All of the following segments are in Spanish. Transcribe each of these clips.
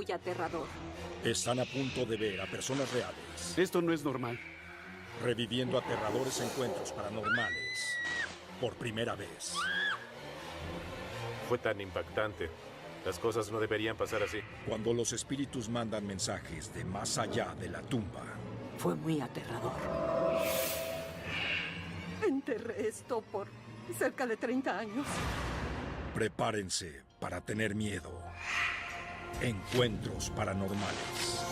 muy aterrador. Están a punto de ver a personas reales Esto no es normal. reviviendo aterradores encuentros paranormales por primera vez. Fue tan impactante. Las cosas no deberían pasar así. Cuando los espíritus mandan mensajes de más allá de la tumba. Fue muy aterrador. Enterré esto por cerca de 30 años. Prepárense para tener miedo. Encuentros paranormales.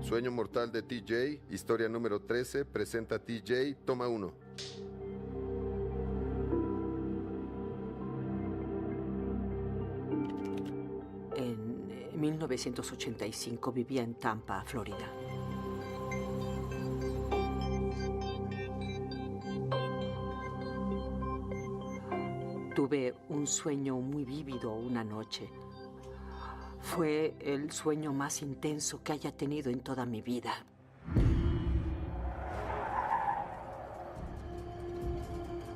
Sueño mortal de TJ, historia número 13, presenta TJ, toma 1. En 1985 vivía en Tampa, Florida. Tuve un sueño muy vívido una noche. Fue el sueño más intenso que haya tenido en toda mi vida.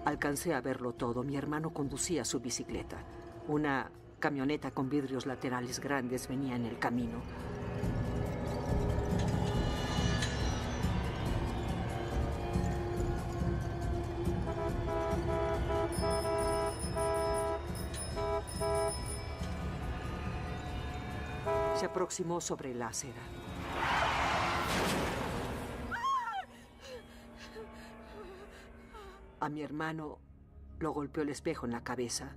Alcancé a verlo todo. Mi hermano conducía su bicicleta. Una camioneta con vidrios laterales grandes venía en el camino. Se aproximó sobre la acera. A mi hermano lo golpeó el espejo en la cabeza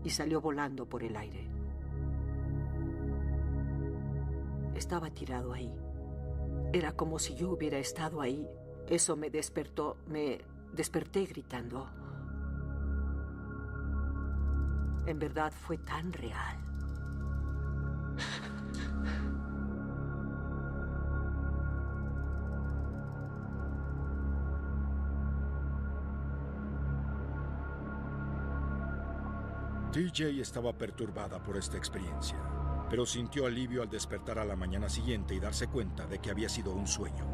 y salió volando por el aire. Estaba tirado ahí. Era como si yo hubiera estado ahí. Eso me despertó. Me desperté gritando. En verdad fue tan real. TJ estaba perturbada por esta experiencia, pero sintió alivio al despertar a la mañana siguiente y darse cuenta de que había sido un sueño.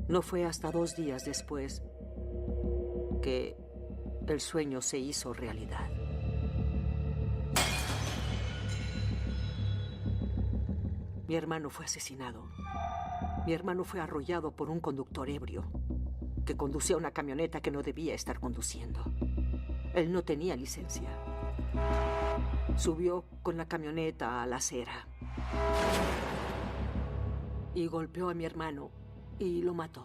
No fue hasta 2 días después que el sueño se hizo realidad. Mi hermano fue asesinado. Mi hermano fue arrollado por un conductor ebrio que conducía una camioneta que no debía estar conduciendo. Él no tenía licencia. Subió con la camioneta a la acera y golpeó a mi hermano y lo mató.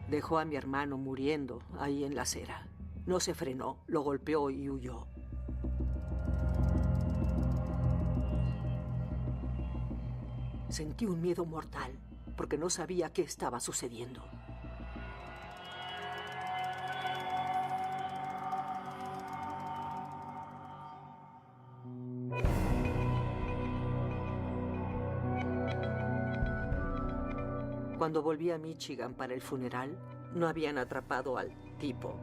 Dejó a mi hermano muriendo ahí en la acera. No se frenó, lo golpeó y huyó. Sentí un miedo mortal porque no sabía qué estaba sucediendo. Cuando volví a Michigan para el funeral, no habían atrapado al tipo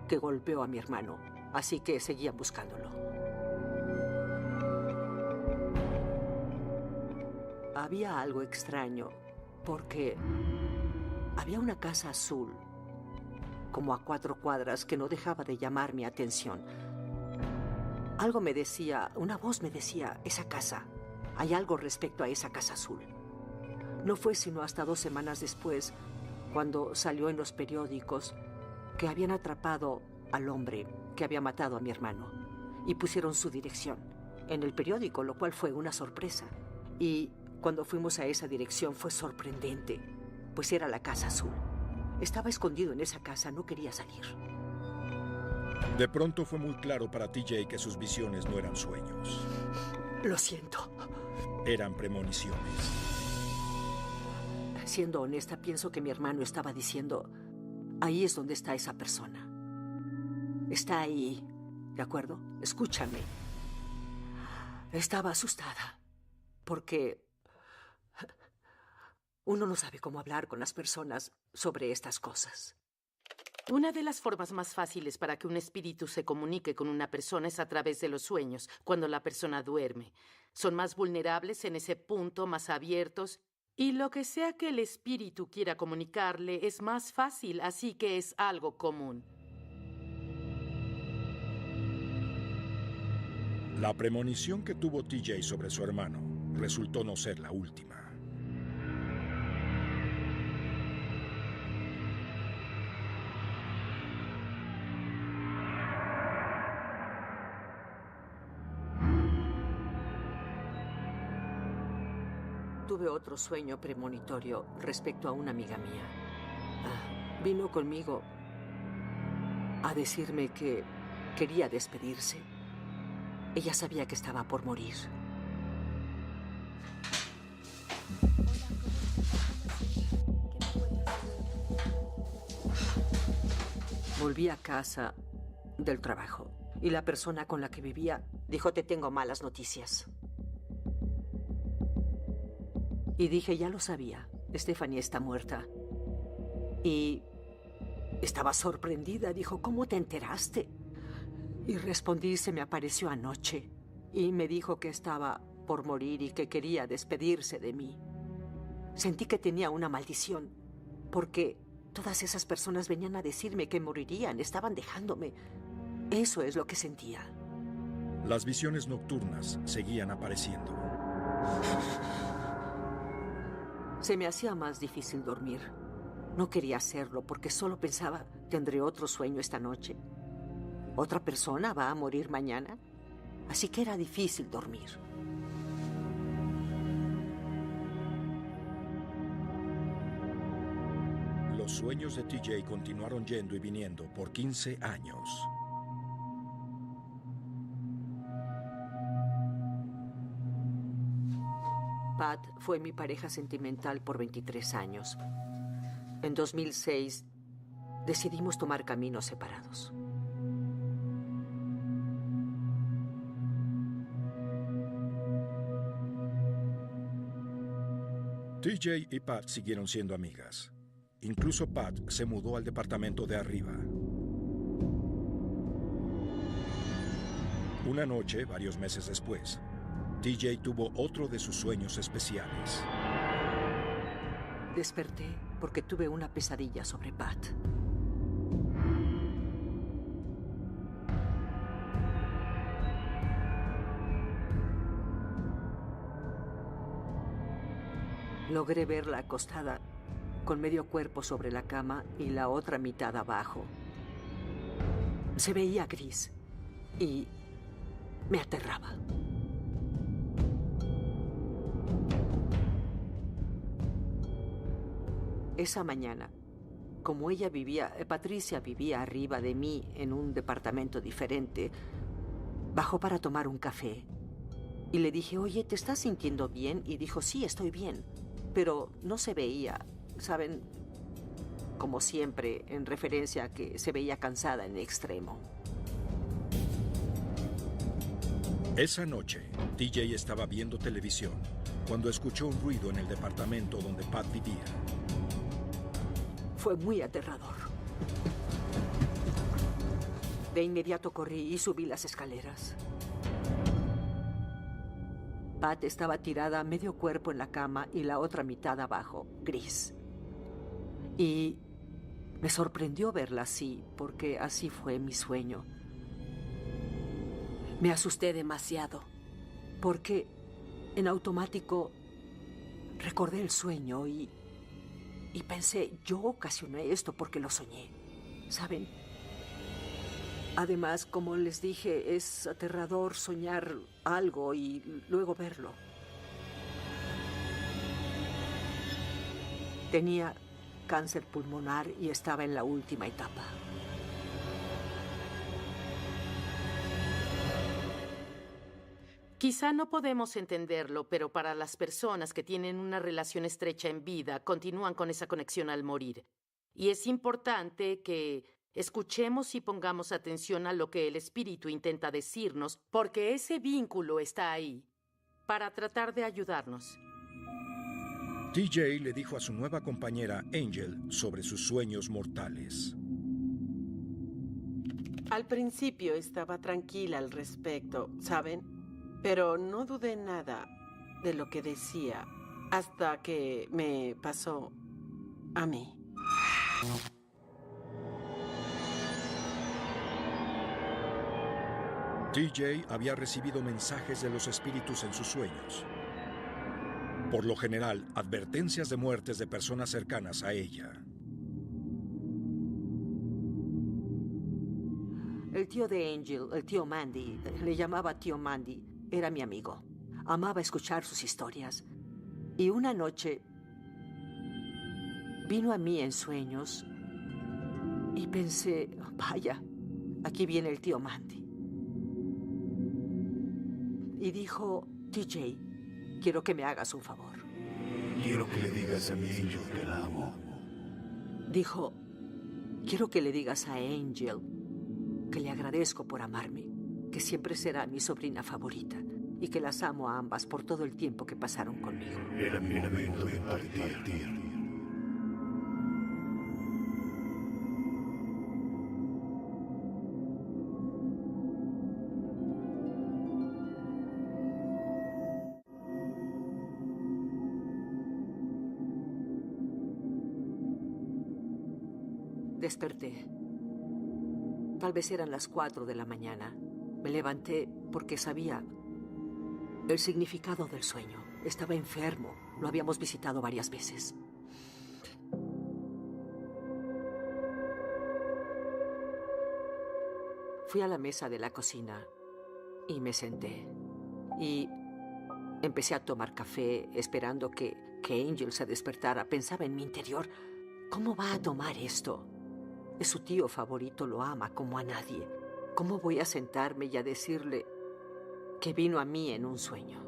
que golpeó a mi hermano, así que seguían buscándolo. Había algo extraño, porque había una casa azul, como a 4 cuadras, que no dejaba de llamar mi atención. Algo me decía, una voz me decía, esa casa, hay algo respecto a esa casa azul. No fue sino hasta 2 semanas después, cuando salió en los periódicos, que habían atrapado al hombre que había matado a mi hermano y pusieron su dirección en el periódico, lo cual fue una sorpresa. Y cuando fuimos a esa dirección fue sorprendente, pues era la casa azul. Estaba escondido en esa casa, no quería salir. De pronto fue muy claro para TJ que sus visiones no eran sueños. Lo siento. Eran premoniciones. Siendo honesta, pienso que mi hermano estaba diciendo, ahí es donde está esa persona. Está ahí, ¿de acuerdo? Escúchame. Estaba asustada, porque uno no sabe cómo hablar con las personas sobre estas cosas. Una de las formas más fáciles para que un espíritu se comunique con una persona es a través de los sueños, cuando la persona duerme. Son más vulnerables en ese punto, más abiertos, y lo que sea que el espíritu quiera comunicarle es más fácil, así que es algo común. La premonición que tuvo TJ sobre su hermano resultó no ser la última. Tuve otro sueño premonitorio respecto a una amiga mía. Vino conmigo a decirme que quería despedirse. Ella sabía que estaba por morir. Volví a casa del trabajo y la persona con la que vivía dijo: te tengo malas noticias. Y dije: ya lo sabía, Stephanie está muerta. Y estaba sorprendida. Dijo: ¿cómo te enteraste? Y respondí: se me apareció anoche. Y me dijo que estaba por morir y que quería despedirse de mí. Sentí que tenía una maldición, porque todas esas personas venían a decirme que morirían, estaban dejándome. Eso es lo que sentía. Las visiones nocturnas seguían apareciendo. Se me hacía más difícil dormir. No quería hacerlo porque solo pensaba: ¿tendré otro sueño esta noche? ¿Otra persona va a morir mañana? Así que era difícil dormir. Los sueños de TJ continuaron yendo y viniendo por 15 años. Pat fue mi pareja sentimental por 23 años. En 2006 decidimos tomar caminos separados. TJ y Pat siguieron siendo amigas. Incluso Pat se mudó al departamento de arriba. Una noche, varios meses después, TJ tuvo otro de sus sueños especiales. Desperté porque tuve una pesadilla sobre Pat. Logré verla acostada, con medio cuerpo sobre la cama y la otra mitad abajo. Se veía gris y me aterraba. Esa mañana, como Patricia vivía arriba de mí en un departamento diferente, bajó para tomar un café. Y le dije: oye, ¿te estás sintiendo bien? Y dijo: sí, estoy bien. Pero no se veía, ¿saben? Como siempre, en referencia a que se veía cansada en extremo. Esa noche, TJ estaba viendo televisión cuando escuchó un ruido en el departamento donde Pat vivía. Fue muy aterrador. De inmediato corrí y subí las escaleras. Pat estaba tirada medio cuerpo en la cama y la otra mitad abajo, gris. Y me sorprendió verla así, porque así fue mi sueño. Me asusté demasiado, porque en automático recordé el sueño y pensé: yo ocasioné esto porque lo soñé, ¿saben? Además, como les dije, es aterrador soñar algo y luego verlo. Tenía cáncer pulmonar y estaba en la última etapa. Quizá no podemos entenderlo, pero para las personas que tienen una relación estrecha en vida, continúan con esa conexión al morir. Y es importante que escuchemos y pongamos atención a lo que el espíritu intenta decirnos, porque ese vínculo está ahí, para tratar de ayudarnos. TJ le dijo a su nueva compañera Angel sobre sus sueños mortales. Al principio estaba tranquila al respecto, ¿saben? Pero no dudé nada de lo que decía hasta que me pasó a mí. TJ había recibido mensajes de los espíritus en sus sueños. Por lo general, advertencias de muertes de personas cercanas a ella. El tío de Angel, el tío Mandy, le llamaba tío Mandy, era mi amigo. Amaba escuchar sus historias. Y una noche vino a mí en sueños y pensé, vaya, aquí viene el tío Mandy. Y dijo, TJ, quiero que me hagas un favor. Quiero que le digas a mi Angel que la amo. Dijo, quiero que le digas a Angel que le agradezco por amarme, que siempre será mi sobrina favorita y que las amo a ambas por todo el tiempo que pasaron conmigo. Era mi momento de partir. Desperté. Tal vez eran las 4 de la mañana. Me levanté porque sabía el significado del sueño. Estaba enfermo. Lo habíamos visitado varias veces. Fui a la mesa de la cocina y me senté. Y empecé a tomar café esperando que Angel se despertara. Pensaba en mi interior, ¿cómo va a tomar esto? Es su tío favorito, lo ama como a nadie. ¿Cómo voy a sentarme y a decirle que vino a mí en un sueño?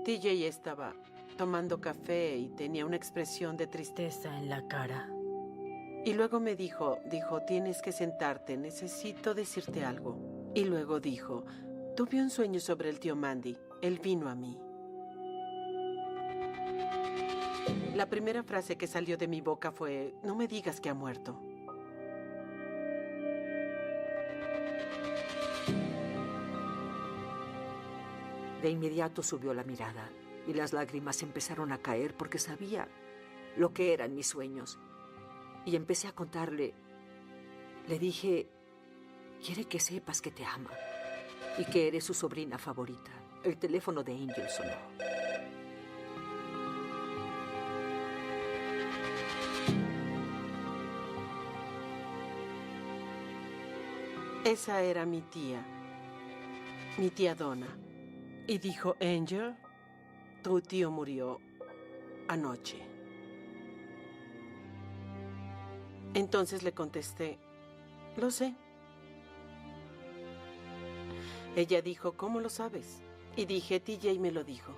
TJ estaba tomando café y tenía una expresión de tristeza en la cara. Y luego me dijo, tienes que sentarte, necesito decirte algo. Y luego dijo, tuve un sueño sobre el tío Mandy, él vino a mí. La primera frase que salió de mi boca fue, no me digas que ha muerto. De inmediato subió la mirada y las lágrimas empezaron a caer porque sabía lo que eran mis sueños. Y empecé a contarle. Le dije, quiere que sepas que te ama y que eres su sobrina favorita. El teléfono de Angel sonó. Esa era mi tía Donna. Y dijo, Angel, tu tío murió anoche. Entonces le contesté, lo sé. Ella dijo, ¿cómo lo sabes? Y dije, TJ me lo dijo.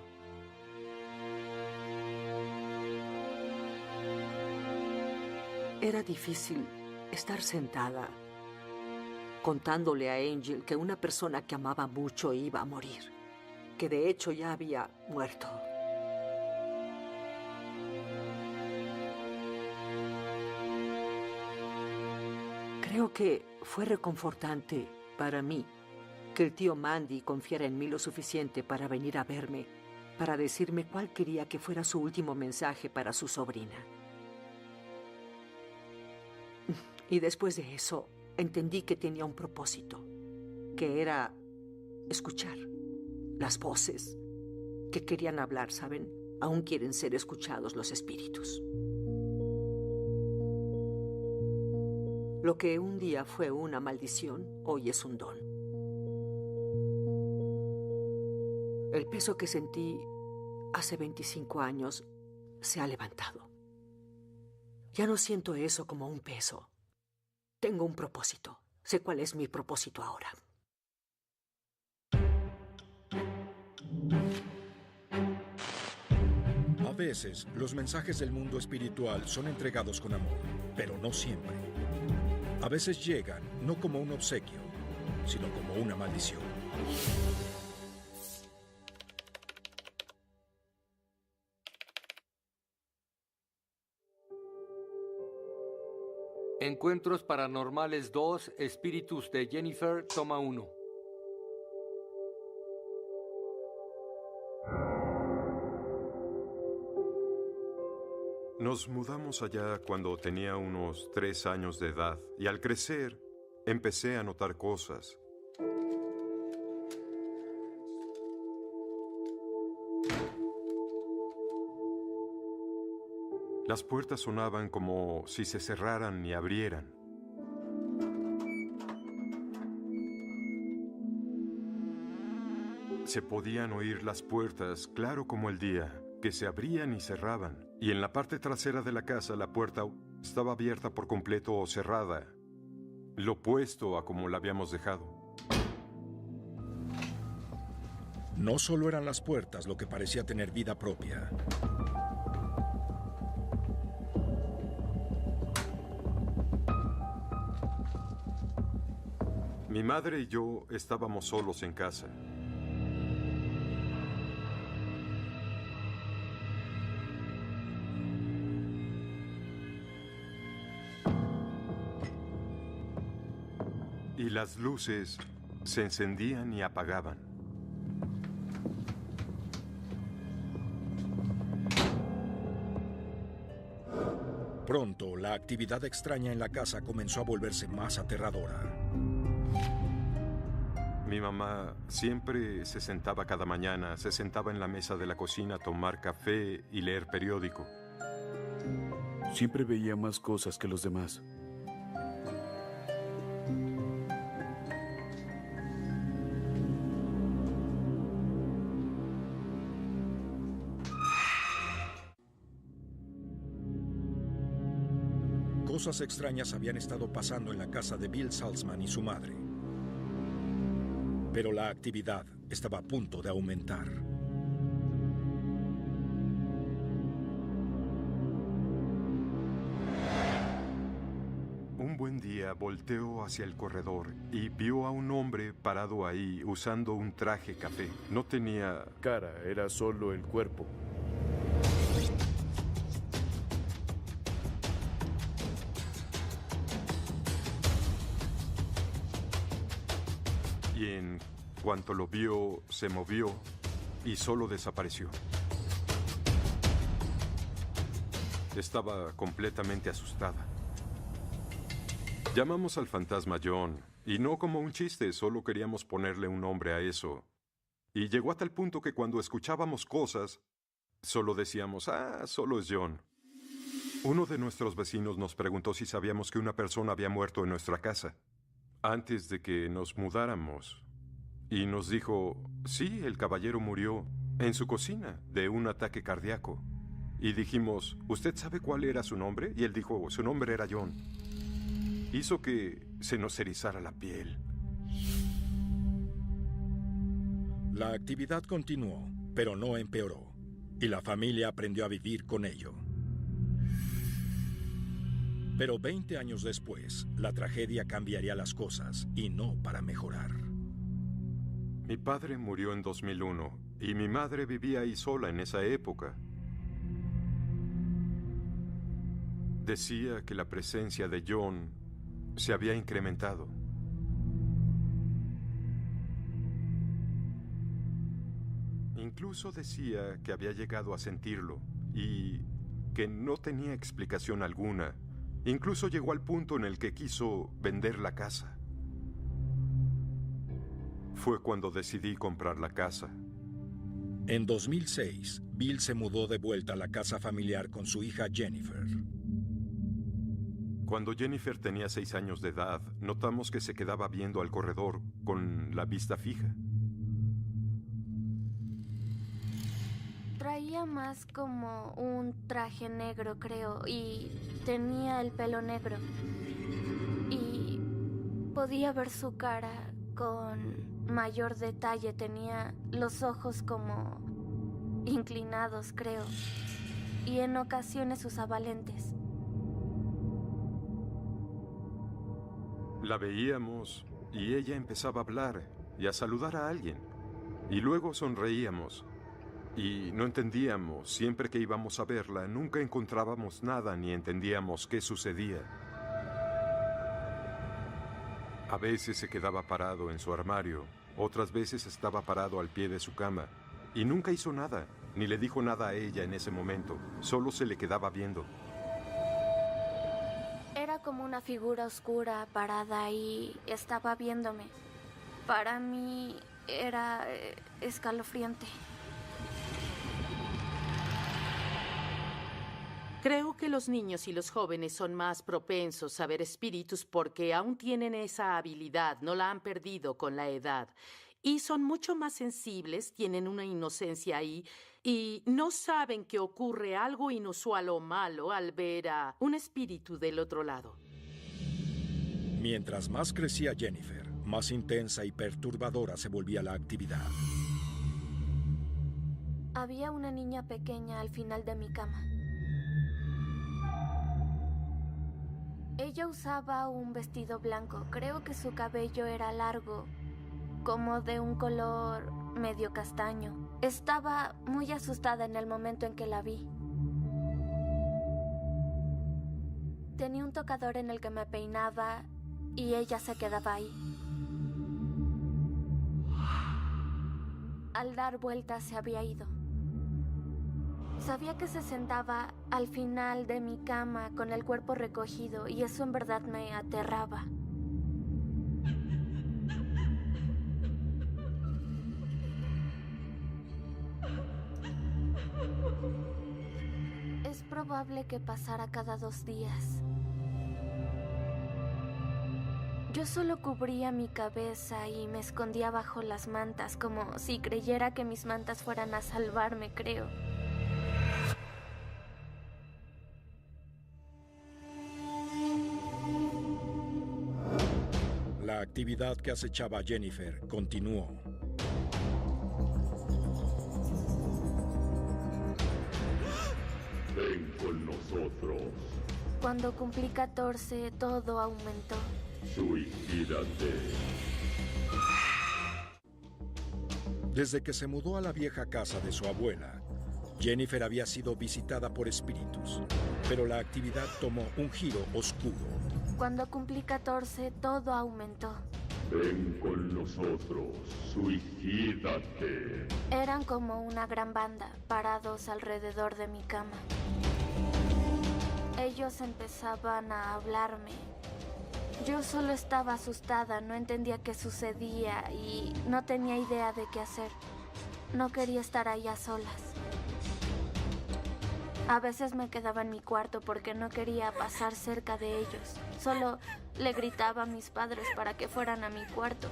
Era difícil estar sentada contándole a Angel que una persona que amaba mucho iba a morir, que de hecho ya había muerto. Creo que fue reconfortante para mí que el tío Mandy confiara en mí lo suficiente para venir a verme, para decirme cuál quería que fuera su último mensaje para su sobrina. Y después de eso, entendí que tenía un propósito, que era escuchar las voces que querían hablar, ¿saben? Aún quieren ser escuchados los espíritus. Lo que un día fue una maldición, hoy es un don. El peso que sentí hace 25 años se ha levantado. Ya no siento eso como un peso. Tengo un propósito. Sé cuál es mi propósito ahora. A veces, los mensajes del mundo espiritual son entregados con amor, pero no siempre. A veces llegan no como un obsequio, sino como una maldición. Encuentros Paranormales 2, Espíritus de Jennifer, toma 1. Nos mudamos allá cuando tenía unos 3 años de edad y al crecer empecé a notar cosas. Las puertas sonaban como si se cerraran y abrieran. Se podían oír las puertas, claro como el día, que se abrían y cerraban. Y en la parte trasera de la casa la puerta estaba abierta por completo o cerrada, lo opuesto a como la habíamos dejado. No solo eran las puertas lo que parecía tener vida propia. Mi madre y yo estábamos solos en casa. Y las luces se encendían y apagaban. Pronto, la actividad extraña en la casa comenzó a volverse más aterradora. Mi mamá siempre se sentaba cada mañana, se sentaba en la mesa de la cocina a tomar café y leer periódico. Siempre veía más cosas que los demás. Cosas extrañas habían estado pasando en la casa de Bill Saltzman y su madre. Pero la actividad estaba a punto de aumentar. Un buen día volteó hacia el corredor y vio a un hombre parado ahí usando un traje café. No tenía Cara, era solo el cuerpo. y en cuanto lo vio, se movió y solo desapareció. Estaba completamente asustada. Llamamos al fantasma John, y no como un chiste, solo queríamos ponerle un nombre a eso. Y llegó a tal punto que cuando escuchábamos cosas, solo decíamos, solo es John. Uno de nuestros vecinos nos preguntó si sabíamos que una persona había muerto en nuestra casa, antes de que nos mudáramos. Y nos dijo, sí, el caballero murió en su cocina de un ataque cardíaco. Y dijimos, ¿usted sabe cuál era su nombre? Y él dijo, su nombre era John. Hizo que se nos erizara la piel. La actividad continuó, pero no empeoró, y la familia aprendió a vivir con ello. Pero 20 años después, la tragedia cambiaría las cosas, y no para mejorar. Mi padre murió en 2001, y mi madre vivía ahí sola en esa época. Decía que la presencia de John se había incrementado. Incluso decía que había llegado a sentirlo y que no tenía explicación alguna. Incluso llegó al punto en el que quiso vender la casa. Fue cuando decidí comprar la casa. En 2006, Bill se mudó de vuelta a la casa familiar con su hija Jennifer. Cuando Jennifer tenía 6 años de edad, notamos que se quedaba viendo al corredor con la vista fija. Traía más como un traje negro, creo, y tenía el pelo negro. Y podía ver su cara con mayor detalle. Tenía los ojos como inclinados, creo, y en ocasiones usaba lentes. La veíamos y ella empezaba a hablar y a saludar a alguien. Y luego sonreíamos. Y no entendíamos, siempre que íbamos a verla, nunca encontrábamos nada ni entendíamos qué sucedía. A veces se quedaba parado en su armario, otras veces estaba parado al pie de su cama. Y nunca hizo nada, ni le dijo nada a ella en ese momento, solo se le quedaba viendo. Era como una figura oscura parada y estaba viéndome. Para mí era escalofriante. Creo que los niños y los jóvenes son más propensos a ver espíritus porque aún tienen esa habilidad, no la han perdido con la edad. Y son mucho más sensibles, tienen una inocencia ahí y no saben que ocurre algo inusual o malo al ver a un espíritu del otro lado. Mientras más crecía Jennifer, más intensa y perturbadora se volvía la actividad. Había una niña pequeña al final de mi cama. Ella usaba un vestido blanco. Creo que su cabello era largo, como de un color medio castaño. Estaba muy asustada en el momento en que la vi. Tenía un tocador en el que me peinaba y ella se quedaba ahí. Al dar vueltas se había ido. Sabía que se sentaba al final de mi cama con el cuerpo recogido y eso en verdad me aterraba. Es probable que pasara cada 2 días. Yo solo cubría mi cabeza y me escondía bajo las mantas, como si creyera que mis mantas fueran a salvarme, creo. La actividad que acechaba a Jennifer continuó. Ven con nosotros. Cuando cumplí 14, todo aumentó. Suicídate. Desde que se mudó a la vieja casa de su abuela, Jennifer había sido visitada por espíritus, pero la actividad tomó un giro oscuro. Cuando cumplí 14, todo aumentó. Ven con nosotros. Suicídate. Eran como una gran banda, parados alrededor de mi cama. Ellos empezaban a hablarme. Yo solo estaba asustada, no entendía qué sucedía y no tenía idea de qué hacer. No quería estar ahí a solas. A veces me quedaba en mi cuarto porque no quería pasar cerca de ellos. Solo le gritaba a mis padres para que fueran a mi cuarto.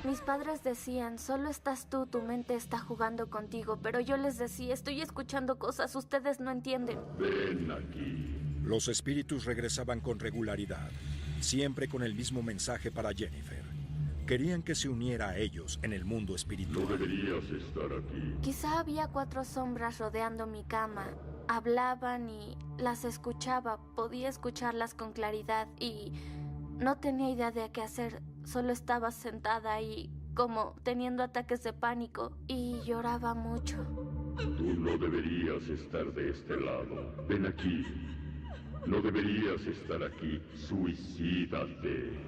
Mis padres decían, solo estás tú, tu mente está jugando contigo. Pero yo les decía, estoy escuchando cosas, ustedes no entienden. Ven aquí. Los espíritus regresaban con regularidad, siempre con el mismo mensaje para Jennifer. Querían que se uniera a ellos en el mundo espiritual. No deberías estar aquí. Quizá había 4 sombras rodeando mi cama. Hablaban y las escuchaba. Podía escucharlas con claridad y no tenía idea de qué hacer. Solo estaba sentada ahí, como teniendo ataques de pánico, y lloraba mucho. Tú no deberías estar de este lado. Ven aquí. No deberías estar aquí. Suicídate.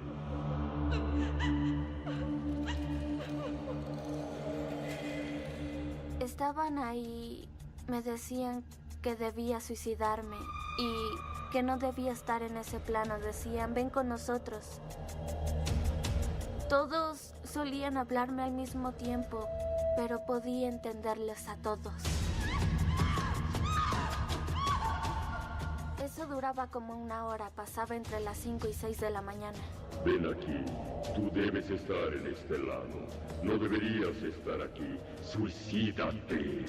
Estaban ahí, me decían que debía suicidarme y que no debía estar en ese plano. Decían, ven con nosotros. Todos solían hablarme al mismo tiempo, pero podía entenderles a todos. Eso duraba como 1 hora, pasaba entre las 5 y 6 de la mañana. Ven aquí. Tú debes estar en este lado. No deberías estar aquí. Suicídate.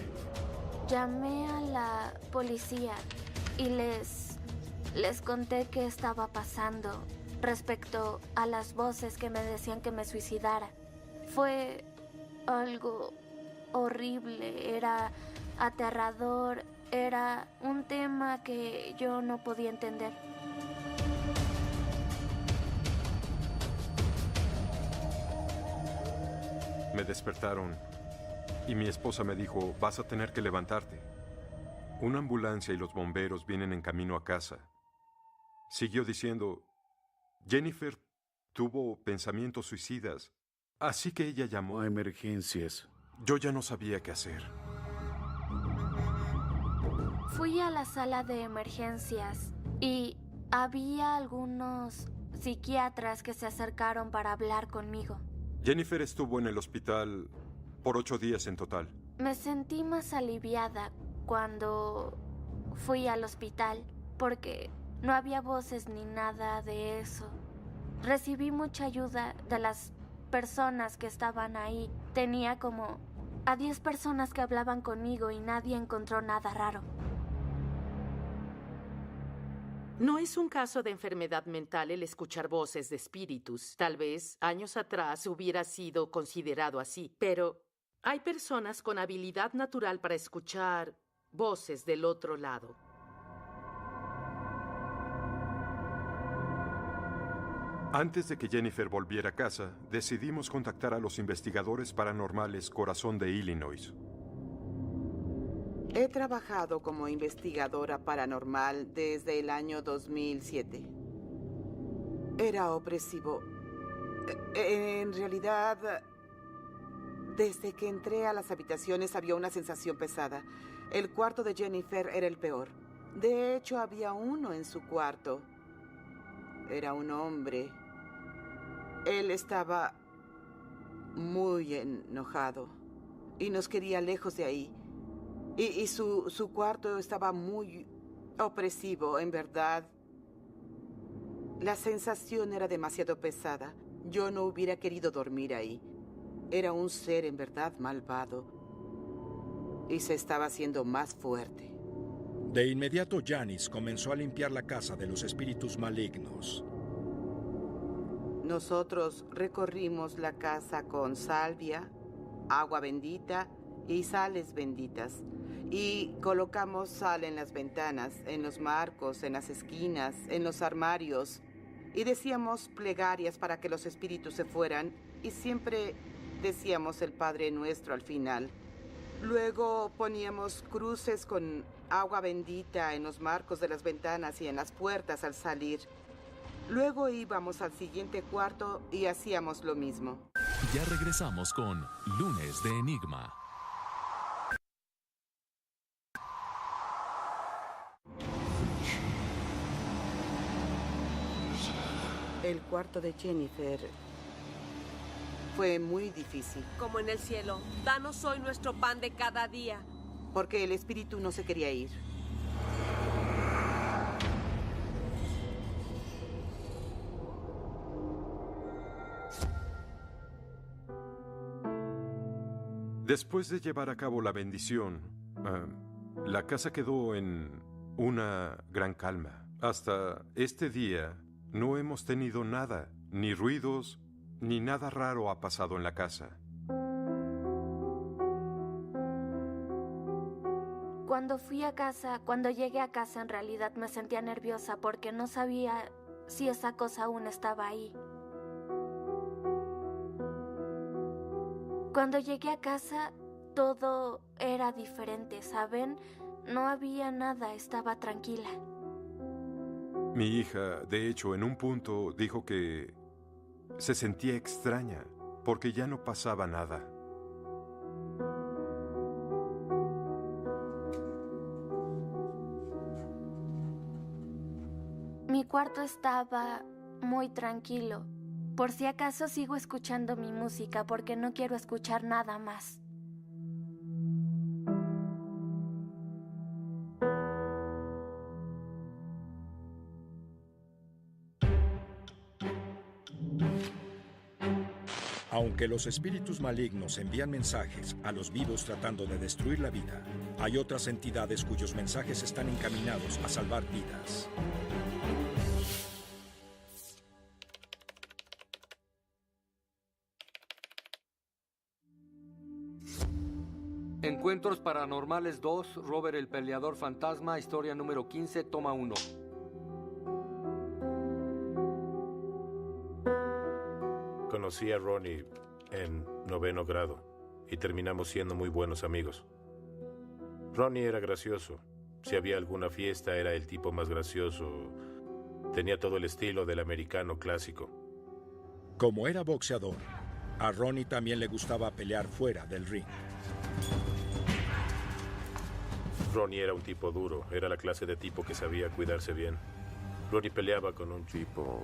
Llamé a la policía y les conté qué estaba pasando respecto a las voces que me decían que me suicidara. Fue algo horrible, era aterrador, era un tema que yo no podía entender. Me despertaron y mi esposa me dijo, vas a tener que levantarte. Una ambulancia y los bomberos vienen en camino a casa. Siguió diciendo, Jennifer tuvo pensamientos suicidas, así que ella llamó. Emergencias. Yo ya no sabía qué hacer. Fui a la sala de emergencias y había algunos psiquiatras que se acercaron para hablar conmigo. Jennifer estuvo en el hospital por 8 días en total. Me sentí más aliviada cuando fui al hospital porque no había voces ni nada de eso. Recibí mucha ayuda de las personas que estaban ahí. Tenía como a 10 personas que hablaban conmigo y nadie encontró nada raro. No es un caso de enfermedad mental el escuchar voces de espíritus. Tal vez años atrás hubiera sido considerado así, pero hay personas con habilidad natural para escuchar voces del otro lado. Antes de que Jennifer volviera a casa, decidimos contactar a los investigadores paranormales Corazón de Illinois. He trabajado como investigadora paranormal desde el año 2007. Era opresivo. En realidad, desde que entré a las habitaciones había una sensación pesada. El cuarto de Jennifer era el peor. De hecho, había uno en su cuarto. Era un hombre. Él estaba muy enojado y nos quería lejos de ahí. Y su cuarto estaba muy opresivo, en verdad. La sensación era demasiado pesada. Yo no hubiera querido dormir ahí. Era un ser en verdad malvado. Y se estaba haciendo más fuerte. De inmediato, Janice comenzó a limpiar la casa de los espíritus malignos. Nosotros recorrimos la casa con salvia, agua bendita y sales benditas. Y colocamos sal en las ventanas, en los marcos, en las esquinas, en los armarios. Y decíamos plegarias para que los espíritus se fueran. Y siempre decíamos el Padre Nuestro al final. Luego poníamos cruces con agua bendita en los marcos de las ventanas y en las puertas al salir. Luego íbamos al siguiente cuarto y hacíamos lo mismo. Ya regresamos con Lunes de Enigma. El cuarto de Jennifer fue muy difícil. Como en el cielo, danos hoy nuestro pan de cada día. Porque el espíritu no se quería ir. Después de llevar a cabo la bendición, la casa quedó en una gran calma. Hasta este día no hemos tenido nada, ni ruidos, ni nada raro ha pasado en la casa. Cuando llegué a casa en realidad me sentía nerviosa porque no sabía si esa cosa aún estaba ahí. Cuando llegué a casa todo era diferente, ¿saben? No había nada, estaba tranquila. Mi hija, de hecho, en un punto dijo que se sentía extraña porque ya no pasaba nada. Mi cuarto estaba muy tranquilo. Por si acaso sigo escuchando mi música porque no quiero escuchar nada más. Aunque los espíritus malignos envían mensajes a los vivos tratando de destruir la vida, hay otras entidades cuyos mensajes están encaminados a salvar vidas. Encuentros Paranormales 2, Robert el Peleador Fantasma, historia número 15, toma 1. Conocí a Ronnie en 9º grado y terminamos siendo muy buenos amigos. Ronnie era gracioso. Si había alguna fiesta, era el tipo más gracioso. Tenía todo el estilo del americano clásico. Como era boxeador, a Ronnie también le gustaba pelear fuera del ring. Ronnie era un tipo duro. Era la clase de tipo que sabía cuidarse bien. Ronnie peleaba con un tipo...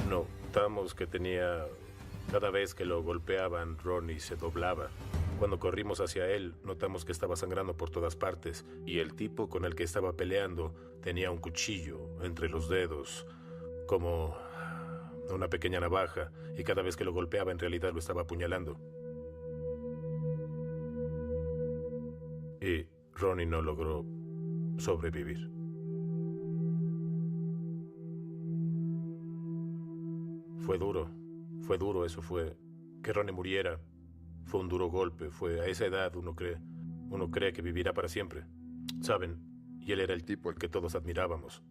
Notamos que tenía... Cada vez que lo golpeaban, Ronnie se doblaba. Cuando corrimos hacia él, notamos que estaba sangrando por todas partes y el tipo con el que estaba peleando tenía un cuchillo entre los dedos, como una pequeña navaja, y cada vez que lo golpeaba en realidad lo estaba apuñalando. Y Ronnie no logró sobrevivir. Fue duro, eso fue. Que Ronnie muriera fue un duro golpe. Fue a esa edad uno cree que vivirá para siempre. ¿Saben? Y él era el tipo al que todos admirábamos.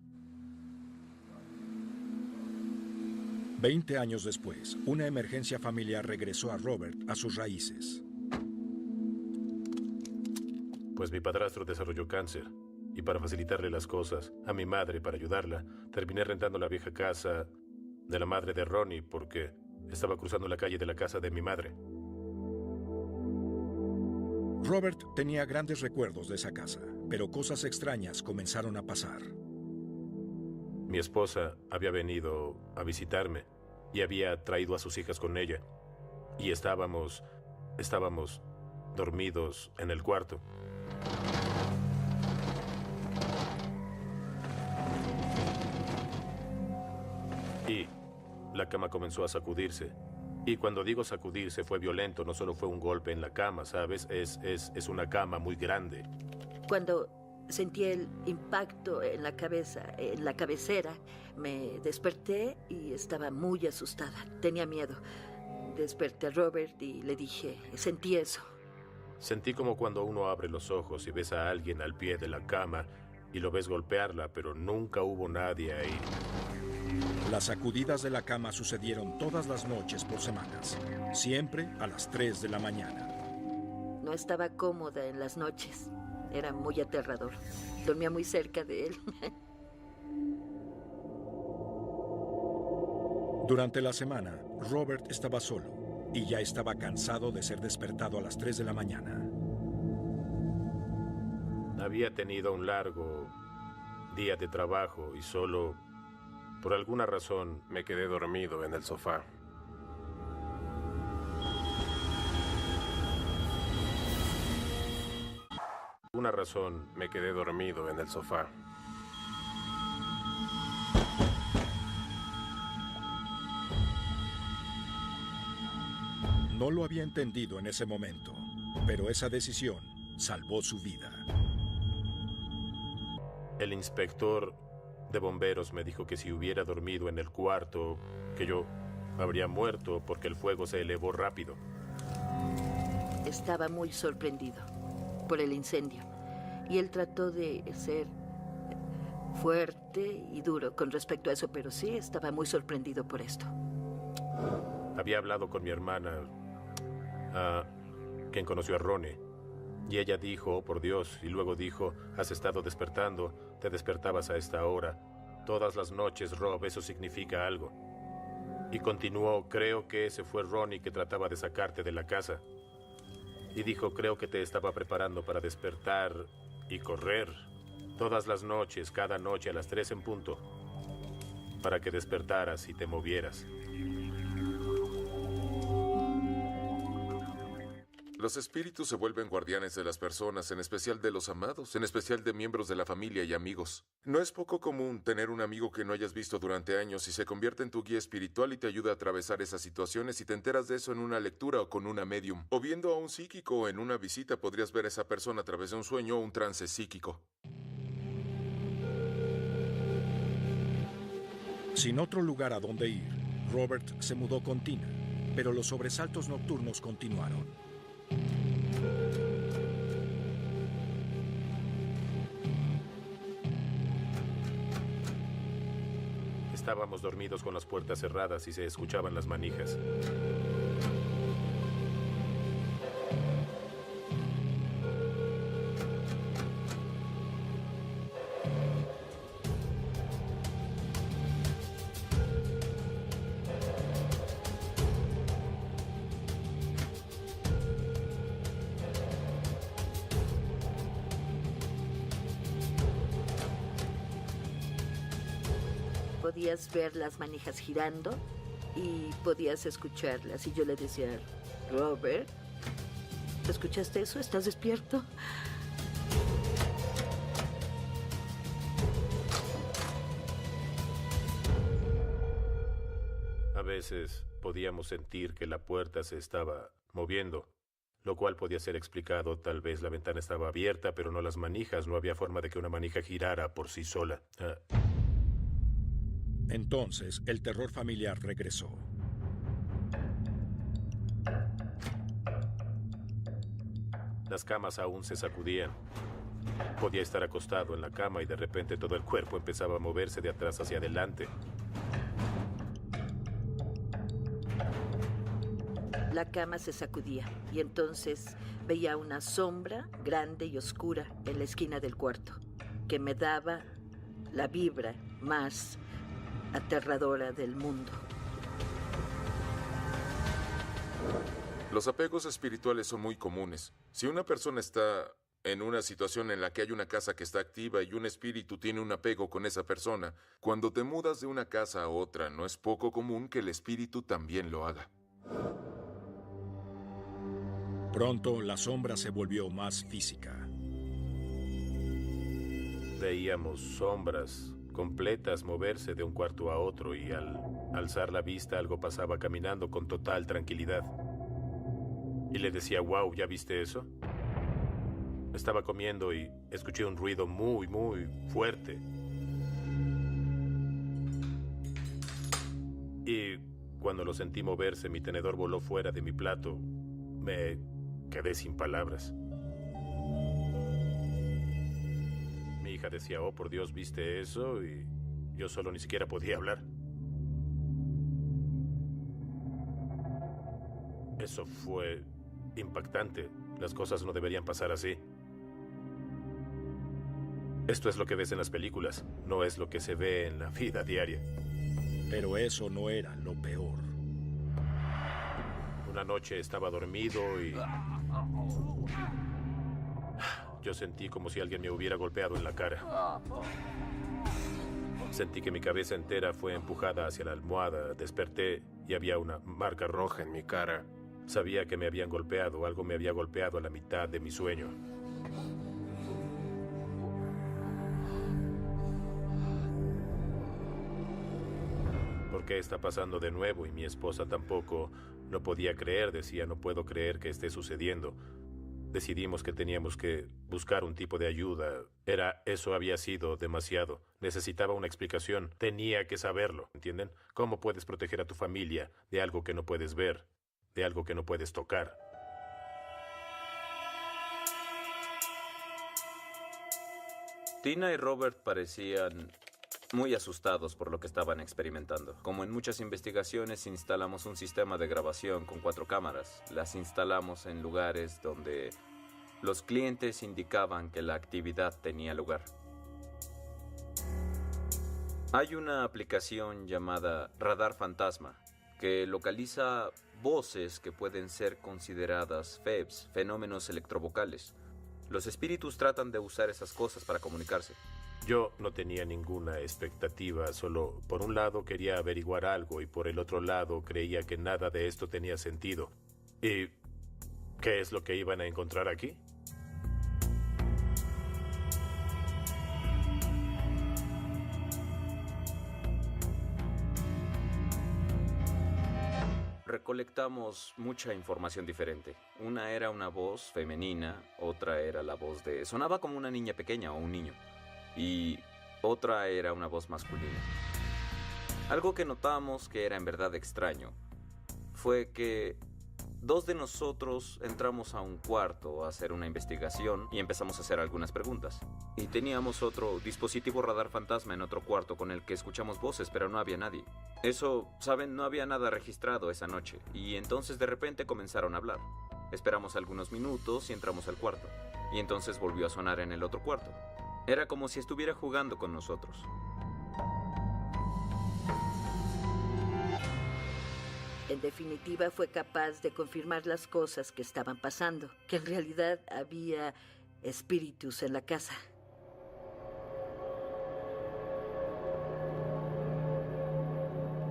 20 años después, una emergencia familiar regresó a Robert a sus raíces. Pues mi padrastro desarrolló cáncer. Y para facilitarle las cosas a mi madre, para ayudarla, terminé rentando la vieja casa de la madre de Ronnie porque estaba cruzando la calle de la casa de mi madre. Robert tenía grandes recuerdos de esa casa, pero cosas extrañas comenzaron a pasar. Mi esposa había venido a visitarme y había traído a sus hijas con ella. Y estábamos dormidos en el cuarto. Y la cama comenzó a sacudirse. Y cuando digo sacudirse fue violento, no solo fue un golpe en la cama, ¿sabes? Es una cama muy grande. Cuando sentí el impacto en la cabeza, en la cabecera, me desperté y estaba muy asustada. Tenía miedo. Desperté a Robert y le dije, sentí eso. Sentí como cuando uno abre los ojos y ves a alguien al pie de la cama y lo ves golpearla, pero nunca hubo nadie ahí. Las sacudidas de la cama sucedieron todas las noches por semanas, siempre a las 3 de la mañana. No estaba cómoda en las noches. Era muy aterrador. Dormía muy cerca de él. Durante la semana, Robert estaba solo y ya estaba cansado de ser despertado a las 3 de la mañana. Había tenido un largo día de trabajo y solo, por alguna razón, me quedé dormido en el sofá. Por alguna razón, me quedé dormido en el sofá. No lo había entendido en ese momento, pero esa decisión salvó su vida. El inspector de bomberos me dijo que si hubiera dormido en el cuarto, que yo habría muerto porque el fuego se elevó rápido. Estaba muy sorprendido por el incendio y él trató de ser fuerte y duro con respecto a eso, pero sí estaba muy sorprendido por esto. Había hablado con mi hermana, quien conoció a Ronnie, y ella dijo, oh, por Dios, y luego dijo, has estado despertando, te despertabas a esta hora. Todas las noches, Rob, eso significa algo. Y continuó, creo que ese fue Ronnie que trataba de sacarte de la casa. Y dijo, creo que te estaba preparando para despertar y correr. Todas las noches, cada noche a las 3 en punto, para que despertaras y te movieras. Los espíritus se vuelven guardianes de las personas, en especial de los amados, en especial de miembros de la familia y amigos. No es poco común tener un amigo que no hayas visto durante años y se convierte en tu guía espiritual y te ayuda a atravesar esas situaciones y te enteras de eso en una lectura o con una medium. O viendo a un psíquico o en una visita podrías ver a esa persona a través de un sueño o un trance psíquico. Sin otro lugar a donde ir, Robert se mudó con Tina, pero los sobresaltos nocturnos continuaron. Estábamos dormidos con las puertas cerradas y se escuchaban las manijas. podías ver las manijas girando y podías escucharlas. Y yo le decía, Robert, ¿escuchaste eso? ¿Estás despierto? A veces podíamos sentir que la puerta se estaba moviendo, lo cual podía ser explicado. Tal vez la ventana estaba abierta, pero no las manijas. No había forma de que una manija girara por sí sola. Entonces, el terror familiar regresó. Las camas aún se sacudían. Podía estar acostado en la cama y de repente todo el cuerpo empezaba a moverse de atrás hacia adelante. La cama se sacudía y entonces veía una sombra grande y oscura en la esquina del cuarto que me daba la vibra más aterradora del mundo. Los apegos espirituales son muy comunes. Si una persona está en una situación en la que hay una casa que está activa y un espíritu tiene un apego con esa persona, cuando te mudas de una casa a otra, no es poco común que el espíritu también lo haga. Pronto, la sombra se volvió más física. Veíamos sombras completas moverse de un cuarto a otro y al alzar la vista algo pasaba caminando con total tranquilidad. Y le decía, wow, ¿ya viste eso? Estaba comiendo y escuché un ruido muy, muy fuerte. Y cuando lo sentí moverse, mi tenedor voló fuera de mi plato. Me quedé sin palabras. Mi hija decía, oh, por Dios, ¿viste eso? Y yo solo ni siquiera podía hablar. Eso fue impactante. Las cosas no deberían pasar así. Esto es lo que ves en las películas, no es lo que se ve en la vida diaria. Pero eso no era lo peor. Una noche estaba dormido y yo sentí como si alguien me hubiera golpeado en la cara. Sentí que mi cabeza entera fue empujada hacia la almohada. Desperté y había una marca roja en mi cara. Sabía que me habían golpeado, algo me había golpeado a la mitad de mi sueño. ¿Por qué está pasando de nuevo? Y mi esposa tampoco lo podía creer. Decía, no puedo creer que esté sucediendo. Decidimos que teníamos que buscar un tipo de ayuda. Eso había sido demasiado. Necesitaba una explicación. Tenía que saberlo, ¿entienden? ¿Cómo puedes proteger a tu familia de algo que no puedes ver, de algo que no puedes tocar? Tina y Robert parecían muy asustados por lo que estaban experimentando. Como en muchas investigaciones, instalamos un sistema de grabación con 4 cámaras. Las instalamos en lugares donde los clientes indicaban que la actividad tenía lugar. Hay una aplicación llamada Radar Fantasma que localiza voces que pueden ser consideradas FEVs, fenómenos electrovocales. Los espíritus tratan de usar esas cosas para comunicarse. Yo no tenía ninguna expectativa, solo por un lado quería averiguar algo y por el otro lado creía que nada de esto tenía sentido. ¿Y qué es lo que iban a encontrar aquí? Recolectamos mucha información diferente. Una era una voz femenina, otra era la voz de... sonaba como una niña pequeña o un niño. Y otra era una voz masculina. Algo que notamos que era en verdad extraño fue que 2 de nosotros entramos a un cuarto a hacer una investigación y empezamos a hacer algunas preguntas. Y teníamos otro dispositivo radar fantasma en otro cuarto con el que escuchamos voces, pero no había nadie. Eso, ¿saben? No había nada registrado esa noche. Y entonces de repente comenzaron a hablar. Esperamos algunos minutos y entramos al cuarto. Y entonces volvió a sonar en el otro cuarto. Era como si estuviera jugando con nosotros. En definitiva, fue capaz de confirmar las cosas que estaban pasando, que en realidad había espíritus en la casa.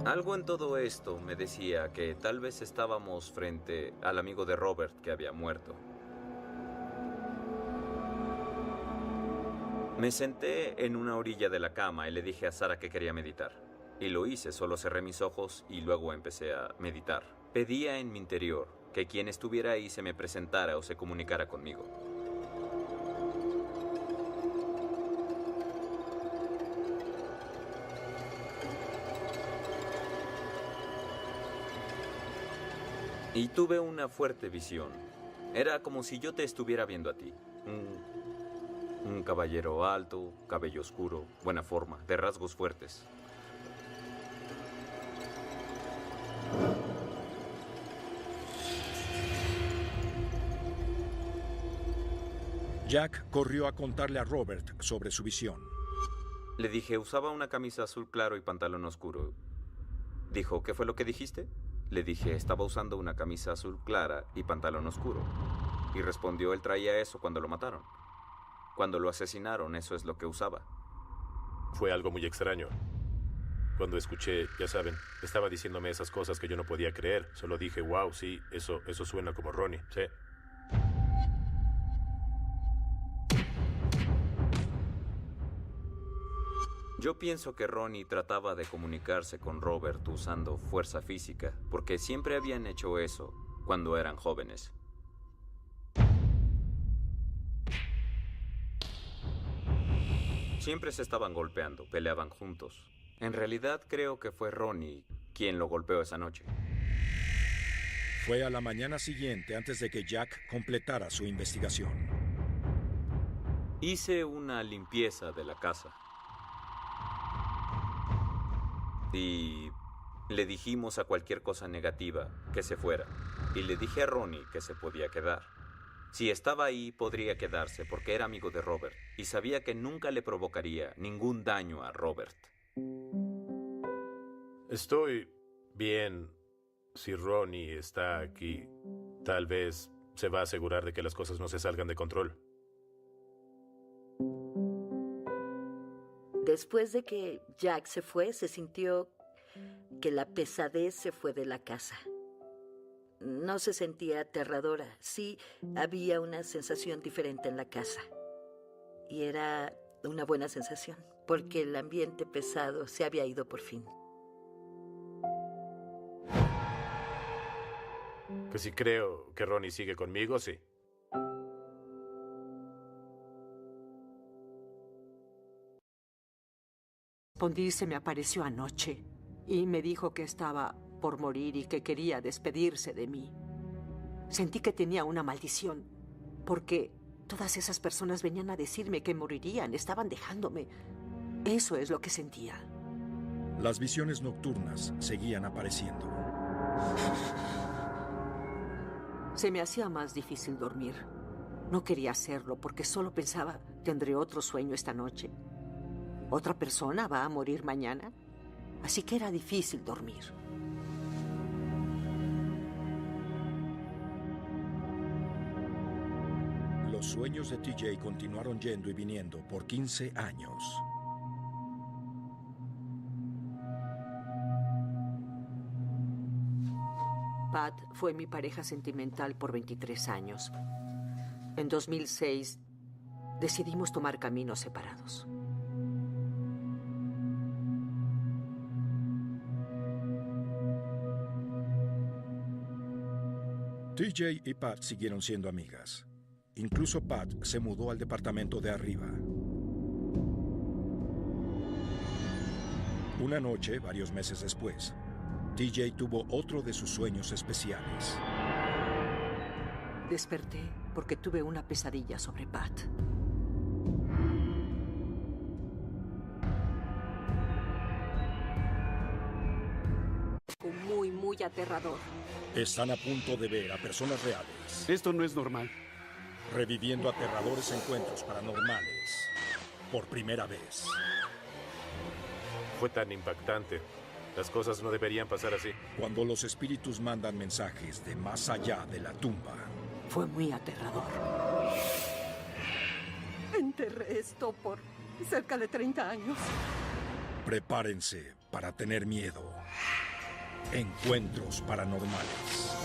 Algo en todo esto me decía que tal vez estábamos frente al amigo de Robert que había muerto. Me senté en una orilla de la cama y le dije a Sara que quería meditar. Y lo hice, solo cerré mis ojos y luego empecé a meditar. Pedía en mi interior que quien estuviera ahí se me presentara o se comunicara conmigo. Y tuve una fuerte visión. Era como si yo te estuviera viendo a ti. Un caballero alto, cabello oscuro, buena forma, de rasgos fuertes. Jack corrió a contarle a Robert sobre su visión. Le dije, usaba una camisa azul claro y pantalón oscuro. Dijo, ¿qué fue lo que dijiste? Le dije, estaba usando una camisa azul clara y pantalón oscuro. Y respondió, él traía eso cuando lo mataron. Cuando lo asesinaron, eso es lo que usaba. Fue algo muy extraño. Cuando escuché, ya saben, estaba diciéndome esas cosas que yo no podía creer. Solo dije, wow, sí, eso suena como Ronnie, sí. Yo pienso que Ronnie trataba de comunicarse con Robert usando fuerza física, porque siempre habían hecho eso cuando eran jóvenes. Siempre se estaban golpeando, peleaban juntos. En realidad creo que fue Ronnie quien lo golpeó esa noche. Fue a la mañana siguiente antes de que Jack completara su investigación. Hice una limpieza de la casa. Y le dijimos a cualquier cosa negativa que se fuera. Y le dije a Ronnie que se podía quedar. Si estaba ahí, podría quedarse porque era amigo de Robert. Y sabía que nunca le provocaría ningún daño a Robert. Estoy bien. Si Ronnie está aquí, tal vez se va a asegurar de que las cosas no se salgan de control. Después de que Jack se fue, se sintió que la pesadez se fue de la casa. No se sentía aterradora. Sí, había una sensación diferente en la casa. Y era una buena sensación, porque el ambiente pesado se había ido por fin. Que si creo que Ronnie sigue conmigo, sí. Pondi se me apareció anoche y me dijo que estaba por morir y que quería despedirse de mí. Sentí que tenía una maldición, porque todas esas personas venían a decirme que morirían, estaban dejándome. Eso es lo que sentía. Las visiones nocturnas seguían apareciendo. Se me hacía más difícil dormir. No quería hacerlo porque solo pensaba, tendré otro sueño esta noche. ¿Otra persona va a morir mañana? Así que era difícil dormir. Los sueños de TJ continuaron yendo y viniendo por 15 años. Pat fue mi pareja sentimental por 23 años. En 2006 decidimos tomar caminos separados. TJ y Pat siguieron siendo amigas. Incluso Pat se mudó al departamento de arriba. Una noche, varios meses después, TJ tuvo otro de sus sueños especiales. Desperté porque tuve una pesadilla sobre Pat. Muy aterrador. Están a punto de ver a personas reales. Esto no es normal. Reviviendo aterradores encuentros paranormales. Por primera vez. Fue tan impactante. Las cosas no deberían pasar así. Cuando los espíritus mandan mensajes de más allá de la tumba. Fue muy aterrador. Enterré esto por cerca de 30 años. Prepárense para tener miedo. Encuentros paranormales.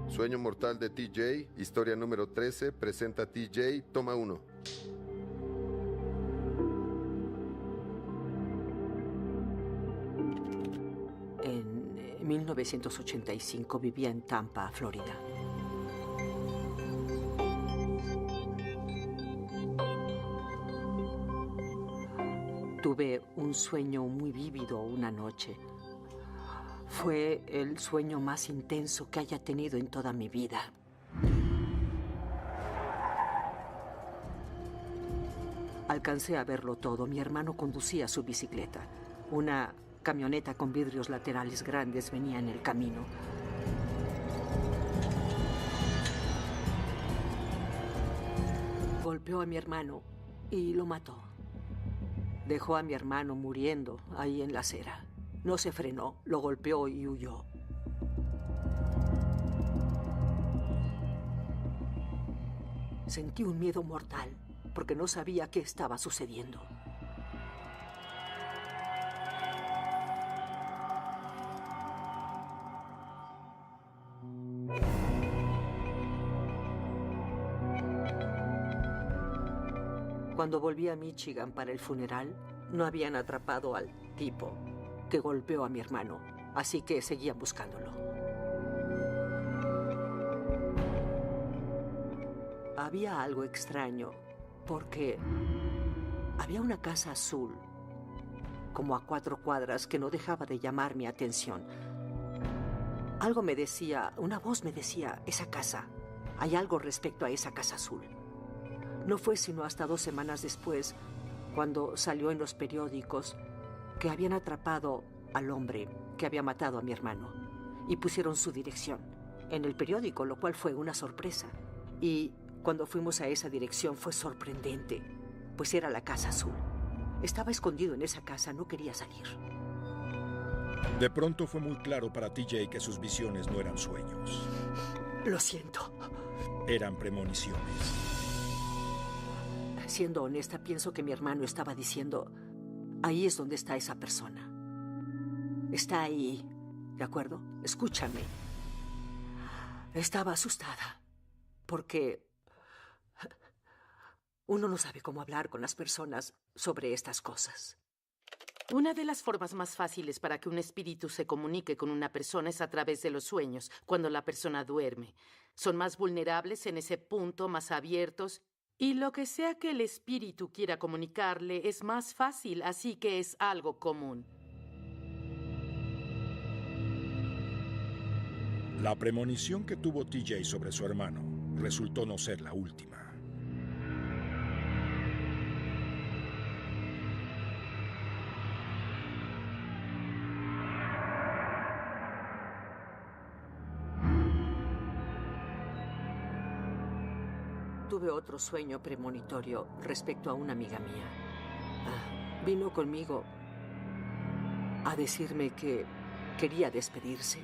Sueño mortal de TJ, historia número 13, presenta TJ, toma 1. En 1985 vivía en Tampa, Florida. Tuve un sueño muy vívido una noche. Fue el sueño más intenso que haya tenido en toda mi vida. Alcancé a verlo todo. Mi hermano conducía su bicicleta. Una camioneta con vidrios laterales grandes venía en el camino. Golpeó a mi hermano y lo mató. Dejó a mi hermano muriendo ahí en la acera. No se frenó, lo golpeó y huyó. Sentí un miedo mortal porque no sabía qué estaba sucediendo. Cuando volví a Michigan para el funeral, no habían atrapado al tipo que golpeó a mi hermano, así que seguían buscándolo. Había algo extraño, porque había una casa azul, como a 4 cuadras, que no dejaba de llamar mi atención. Algo me decía, una voz me decía, esa casa, hay algo respecto a esa casa azul. No fue sino hasta 2 semanas después, cuando salió en los periódicos, que habían atrapado al hombre que había matado a mi hermano y pusieron su dirección en el periódico, lo cual fue una sorpresa. Y cuando fuimos a esa dirección fue sorprendente, pues era la casa azul. Estaba escondido en esa casa, no quería salir. De pronto fue muy claro para TJ que sus visiones no eran sueños. Lo siento. Eran premoniciones. Siendo honesta, pienso que mi hermano estaba diciendo, ahí es donde está esa persona. Está ahí, ¿de acuerdo? Escúchame. Estaba asustada, porque uno no sabe cómo hablar con las personas sobre estas cosas. Una de las formas más fáciles para que un espíritu se comunique con una persona es a través de los sueños, cuando la persona duerme. Son más vulnerables en ese punto, más abiertos, y lo que sea que el espíritu quiera comunicarle es más fácil, así que es algo común. La premonición que tuvo TJ sobre su hermano resultó no ser la última. Tuve otro sueño premonitorio respecto a una amiga mía. Vino conmigo a decirme que quería despedirse.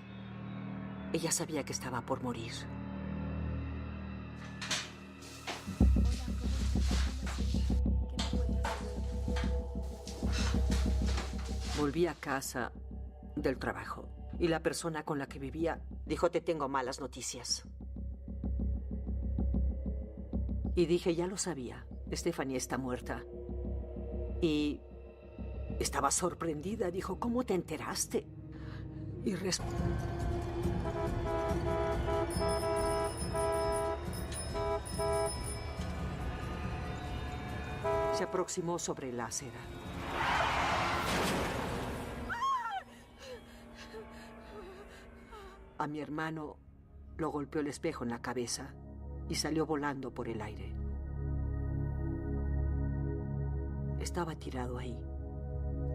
Ella sabía que estaba por morir. Volví a casa del trabajo y la persona con la que vivía dijo, te tengo malas noticias. Y dije, ya lo sabía, Stephanie está muerta. Y estaba sorprendida, dijo, ¿cómo te enteraste? Y se aproximó sobre la acera. A mi hermano lo golpeó el espejo en la cabeza y salió volando por el aire. Estaba tirado ahí.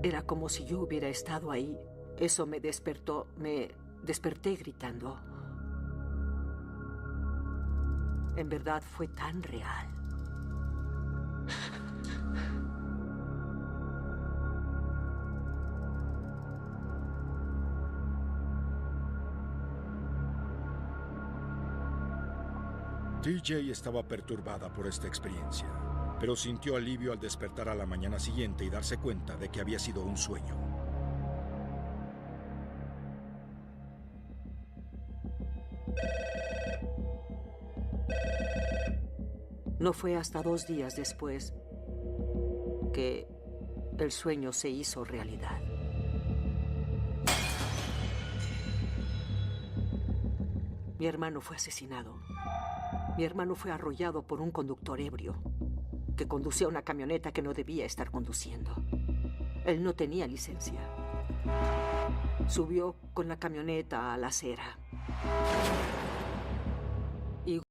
Era como si yo hubiera estado ahí. Eso me despertó. Me desperté gritando. En verdad fue tan real. TJ estaba perturbada por esta experiencia, pero sintió alivio al despertar a la mañana siguiente y darse cuenta de que había sido un sueño. No fue hasta 2 días después que el sueño se hizo realidad. Mi hermano fue asesinado. Mi hermano fue arrollado por un conductor ebrio que conducía una camioneta que no debía estar conduciendo. Él no tenía licencia. Subió con la camioneta a la acera.